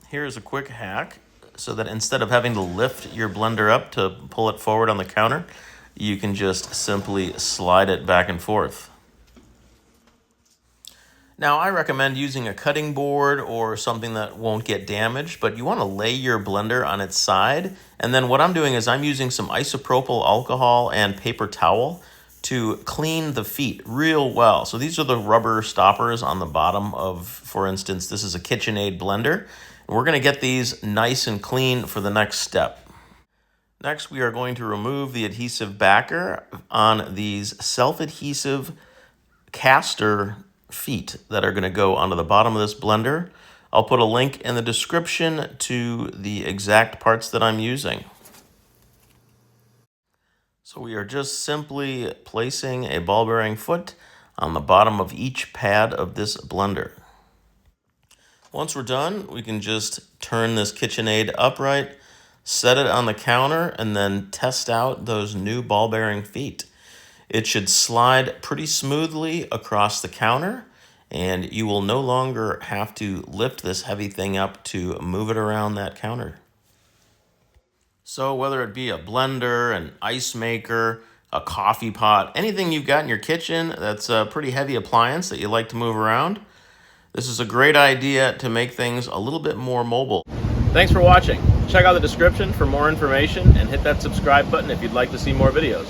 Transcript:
Here's a quick hack so that instead of having to lift your blender up to pull it forward on the counter, you can just simply slide it back and forth. Now, I recommend using a cutting board or something that won't get damaged, but you want to lay your blender on its side. And then what I'm doing is I'm using some isopropyl alcohol and paper towel to clean the feet real well. So these are the rubber stoppers on the bottom of, for instance, this is a KitchenAid blender. And we're going to get these nice and clean for the next step. Next, we are going to remove the adhesive backer on these self-adhesive caster feet that are going to go onto the bottom of this blender. I'll put a link in the description to the exact parts that I'm using. So we are just simply placing a ball bearing foot on the bottom of each pad of this blender. Once we're done, we can just turn this KitchenAid upright, set it on the counter, and then test out those new ball bearing feet. It should slide pretty smoothly across the counter, and you will no longer have to lift this heavy thing up to move it around that counter. So whether it be a blender, an ice maker, a coffee pot, anything you've got in your kitchen that's a pretty heavy appliance that you like to move around, this is a great idea to make things a little bit more mobile. Thanks for watching. Check out the description for more information and hit that subscribe button if you'd like to see more videos.